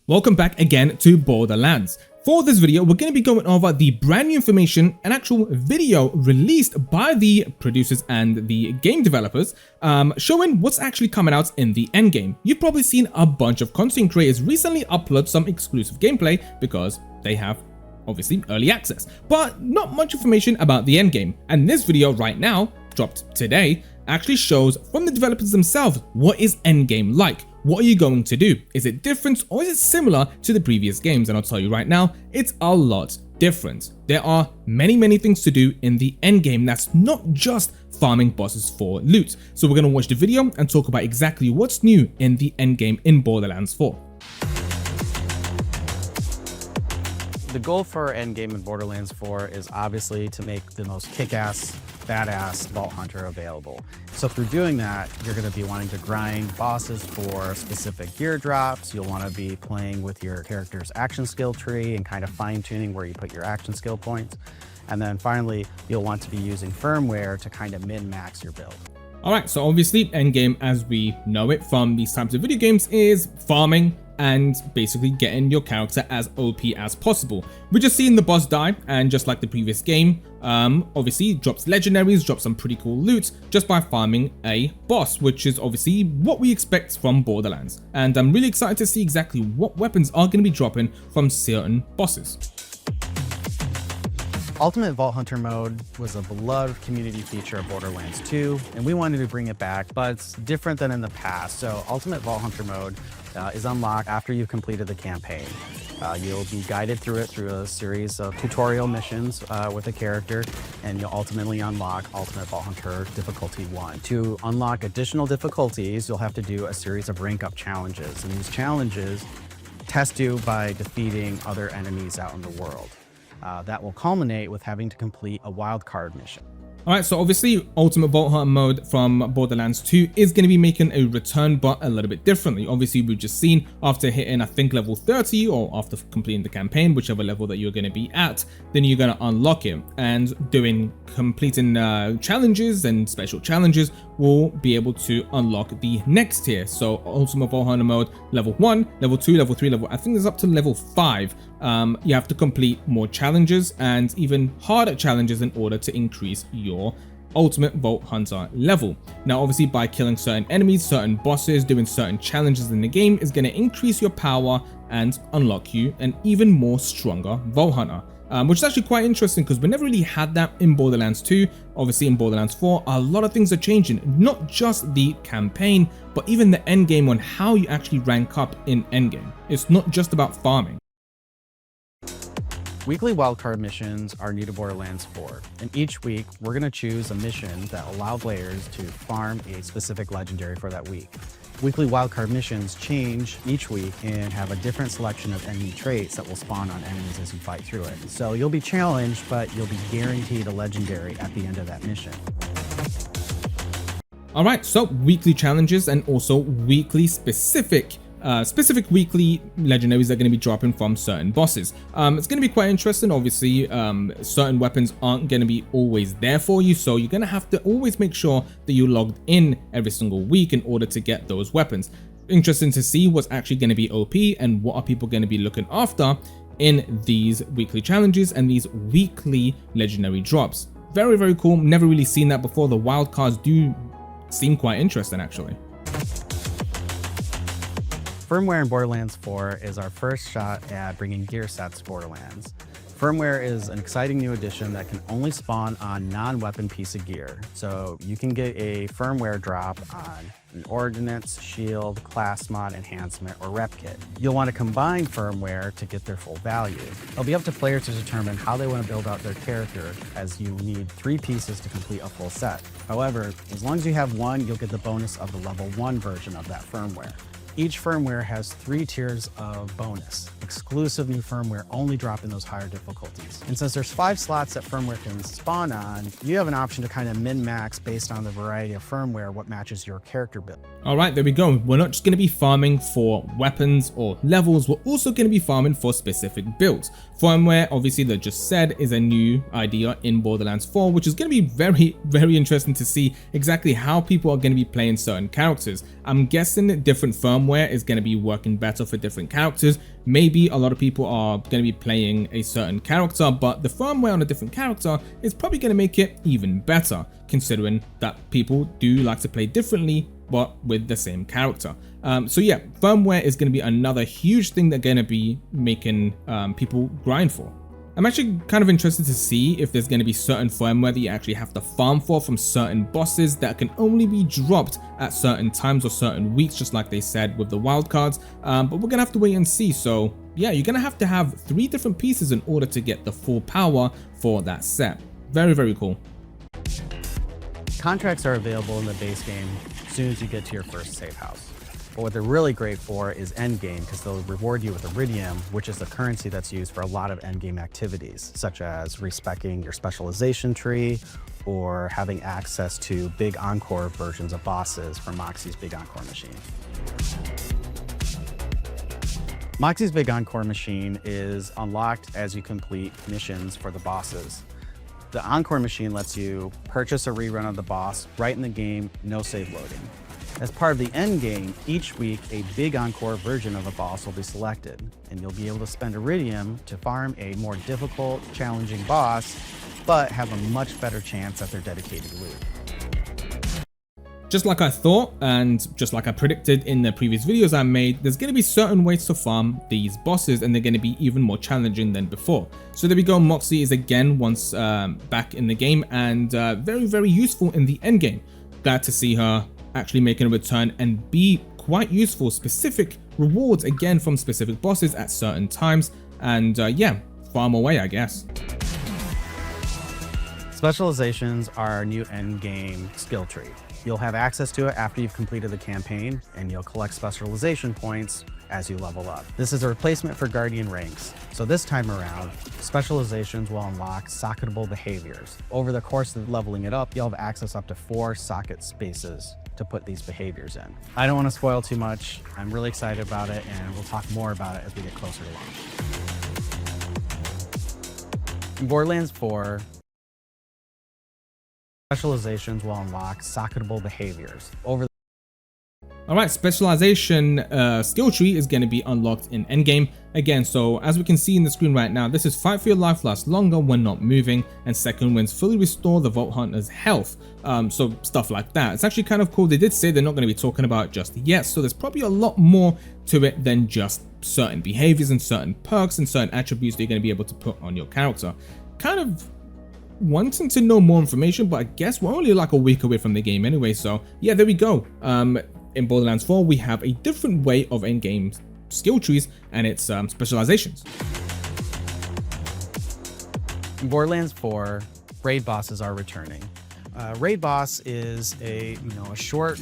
Welcome back again to Borderlands. For this video, we're going to be going over the brand new information, an actual video released by the producers and the game developers, showing what's actually coming out in the endgame. You've probably seen a bunch of content creators recently upload some exclusive gameplay because they have obviously early access, but not much information about the endgame. And this video right now, dropped today, actually shows from the developers themselves what is endgame like. What are you going to do? Is it different or is it similar to the previous games? And I'll tell you right now, it's a lot different. There are many things to do in the endgame that's not just farming bosses for loot. So we're going to watch the video and talk about exactly what's new in the endgame in Borderlands 4. The goal for Endgame in Borderlands 4 is obviously to make the most kick-ass, badass Vault Hunter available. So through doing that, you're going to be wanting to grind bosses for specific gear drops. You'll want to be playing with your character's action skill tree and kind of fine-tuning where you put your action skill points. And then finally, you'll want to be using firmware to kind of min-max your build. Alright, so obviously Endgame as we know it from these types of video games is farming and basically getting your character as OP as possible. We're just seeing the boss die, and just like the previous game, obviously drops legendaries, drops some pretty cool loot just by farming a boss, which is obviously what we expect from Borderlands. And I'm really excited to see exactly what weapons are going to be dropping from certain bosses. Ultimate Vault Hunter mode was a beloved community feature of Borderlands 2, and we wanted to bring it back, but it's different than in the past. So Ultimate Vault Hunter mode is unlocked after you've completed the campaign. You'll be guided through it through a series of tutorial missions with a character, and you'll ultimately unlock Ultimate Vault Hunter Difficulty 1. To unlock additional difficulties, you'll have to do a series of rank up challenges, and these challenges test you by defeating other enemies out in the world. That will culminate with having to complete a Wildcard mission. Alright, so obviously Ultimate Vault Hunter mode from Borderlands 2 is going to be making a return, but a little bit differently. Obviously, we've just seen after hitting, I think, level 30 or after completing the campaign, whichever level that you're going to be at, then you're going to unlock it. And completing challenges and special challenges will be able to unlock the next tier. So Ultimate Vault Hunter mode, level 1, level 2, level 3, I think there's up to level 5. You have to complete more challenges and even harder challenges in order to increase your Ultimate Vault Hunter level. Now obviously by killing certain enemies, certain bosses, doing certain challenges in the game is going to increase your power and unlock you an even more stronger Vault Hunter. Which is actually quite interesting because we never really had that in Borderlands 2. Obviously in Borderlands 4, a lot of things are changing, not just the campaign, but even the endgame on how you actually rank up in endgame. It's not just about farming. Weekly wildcard missions are new to Borderlands 4, and each week we're going to choose a mission that allows players to farm a specific legendary for that week. Weekly wildcard missions change each week and have a different selection of enemy traits that will spawn on enemies as you fight through it. So you'll be challenged, but you'll be guaranteed a legendary at the end of that mission. Alright, so weekly challenges and also weekly specific weekly legendaries are going to be dropping from certain bosses. It's going to be quite interesting. Obviously, certain weapons aren't going to be always there for you, so you're going to have to always make sure that you're logged in every single week in order to get those weapons. Interesting to see what's actually going to be OP and what are people going to be looking after in these weekly challenges and these weekly legendary drops. Very cool. Never really seen that before. The wild cards do seem quite interesting actually. Firmware in Borderlands 4 is our first shot at bringing gear sets to Borderlands. Firmware is an exciting new addition that can only spawn on non-weapon piece of gear. So you can get a firmware drop on an ordnance, shield, class mod, enhancement, or rep kit. You'll want to combine firmware to get their full value. It'll be up to players to determine how they want to build out their character, as you need 3 pieces to complete a full set. However, as long as you have one, you'll get the bonus of the level 1 version of that firmware. Each firmware has 3 tiers of bonus. Exclusive new firmware only drop in those higher difficulties. And since there's 5 slots that firmware can spawn on, you have an option to kind of min-max based on the variety of firmware what matches your character build. Alright, there we go. We're not just going to be farming for weapons or levels, we're also going to be farming for specific builds. Firmware, obviously, that just said, is a new idea in Borderlands 4, which is going to be very interesting to see exactly how people are going to be playing certain characters. I'm guessing that different firmware firmware is going to be working better for different characters. Maybe a lot of people are going to be playing a certain character, but the firmware on a different character is probably going to make it even better, considering that people do like to play differently but with the same character. So yeah, firmware is going to be another huge thing they're going to be making people grind for. I'm actually kind of interested to see if there's going to be certain firmware that you actually have to farm for from certain bosses that can only be dropped at certain times or certain weeks, just like they said with the wildcards. But we're going to have to wait and see. So yeah, you're going to have 3 different pieces in order to get the full power for that set. Very, very cool. Contracts are available in the base game as soon as you get to your first safe house. But what they're really great for is Endgame, because they'll reward you with Iridium, which is the currency that's used for a lot of endgame activities, such as respeccing your specialization tree or having access to big encore versions of bosses from Moxxi's Big Encore machine. Moxxi's Big Encore machine is unlocked as you complete missions for the bosses. The Encore machine lets you purchase a rerun of the boss right in the game, no save loading. As part of the end game, each week a big encore version of a boss will be selected, and you'll be able to spend Iridium to farm a more difficult, challenging boss, but have a much better chance at their dedicated loot. Just like I thought, and just like I predicted in the previous videos I made, there's going to be certain ways to farm these bosses, and they're going to be even more challenging than before. So there we go, Moxxi is again once back in the game, and very, very useful in the end game. Glad to see her actually making a return and be quite useful. Specific rewards again from specific bosses at certain times, and yeah, farm away, I guess. Specializations are our new end game skill tree. You'll have access to it after you've completed the campaign, and you'll collect specialization points as you level up. This is a replacement for Guardian ranks. So this time around, specializations will unlock socketable behaviors. Over the course of leveling it up, you'll have access up to 4 socket spaces to put these behaviors in. I don't want to spoil too much. I'm really excited about it, and we'll talk more about it as we get closer to launch. In Borderlands 4, specializations will unlock socketable behaviors. Alright, specialization skill tree is going to be unlocked in Endgame. Again, so as we can see in the screen right now, this is fight for your life, last longer when not moving, and second winds fully restore the Vault Hunter's health. So stuff like that. It's actually kind of cool. They did say they're not going to be talking about it just yet, so there's probably a lot more to it than just certain behaviors and certain perks and certain attributes that you're going to be able to put on your character. Kind of wanting to know more information, but I guess we're only like a week away from the game anyway, so yeah, there we go. In Borderlands 4, we have a different way of in-game skill trees, and it's specializations. In Borderlands 4, raid bosses are returning. Raid boss is a short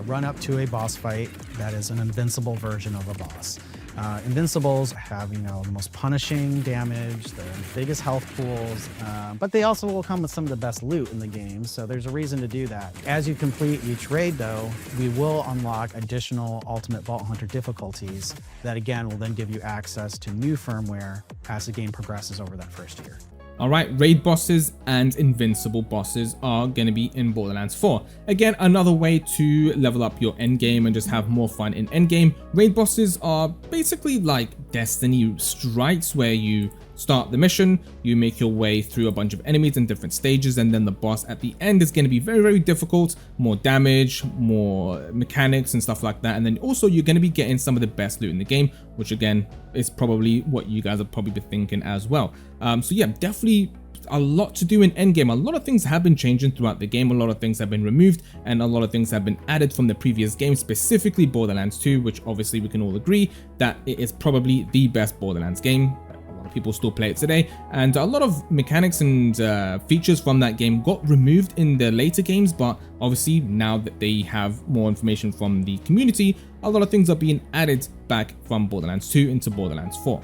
run up to a boss fight that is an invincible version of a boss. Invincibles have, the most punishing damage, the biggest health pools, but they also will come with some of the best loot in the game, so there's a reason to do that. As you complete each raid, though, we will unlock additional Ultimate Vault Hunter difficulties that, again, will then give you access to new firmware as the game progresses over that first year. Alright, raid bosses and invincible bosses are going to be in Borderlands 4. Again, another way to level up your endgame and just have more fun in endgame. Raid bosses are basically like Destiny strikes, where you start the mission, you make your way through a bunch of enemies in different stages, and then the boss at the end is going to be very, very difficult, more damage, more mechanics and stuff like that. And then also you're going to be getting some of the best loot in the game, which again is probably what you guys are probably thinking as well. So yeah, definitely a lot to do in endgame. A lot of things have been changing throughout the game, a lot of things have been removed, and a lot of things have been added from the previous game, specifically Borderlands 2, which obviously we can all agree that it is probably the best Borderlands game. People still play it today, and a lot of mechanics and features from that game got removed in the later games, but obviously now that they have more information from the community, a lot of things are being added back from Borderlands 2 into Borderlands 4.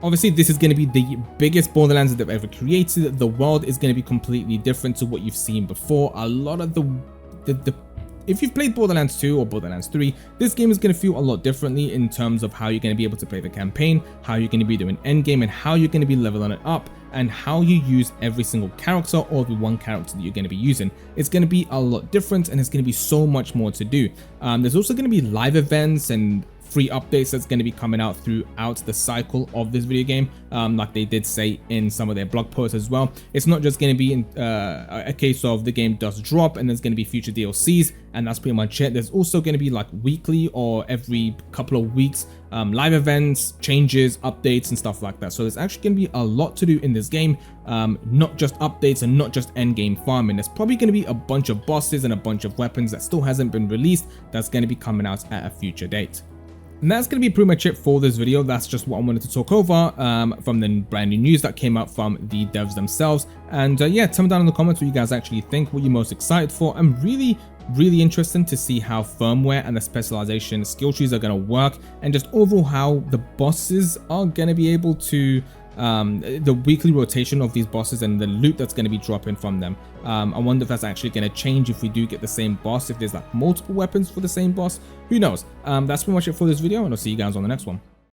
Obviously, this is going to be the biggest Borderlands that they've ever created. The world is going to be completely different to what you've seen before. A lot of the if you've played Borderlands 2 or Borderlands 3, this game is going to feel a lot differently in terms of how you're going to be able to play the campaign, how you're going to be doing endgame, and how you're going to be leveling it up, and how you use every single character or the one character that you're going to be using. It's going to be a lot different, and there's going to be so much more to do. There's also going to be live events and free updates that's going to be coming out throughout the cycle of this video game, like they did say in some of their blog posts as well. It's not just going to be a case of the game does drop and there's going to be future DLCs and that's pretty much it. There's also going to be like weekly or every couple of weeks live events, changes, updates and stuff like that. So there's actually going to be a lot to do in this game, not just updates and not just endgame farming. There's probably going to be a bunch of bosses and a bunch of weapons that still hasn't been released that's going to be coming out at a future date. And that's going to be pretty much it for this video. That's just what I wanted to talk over from the brand new news that came out from the devs themselves. And yeah, tell me down in the comments what you guys actually think, what you're most excited for. I'm really interested to see how firmware and the specialization skill trees are going to work, and just overall how the bosses are going to be able to the weekly rotation of these bosses and the loot that's going to be dropping from them. I wonder if that's actually going to change if we do get the same boss, if there's like multiple weapons for the same boss. Who knows? That's pretty much it for this video, and I'll see you guys on the next one.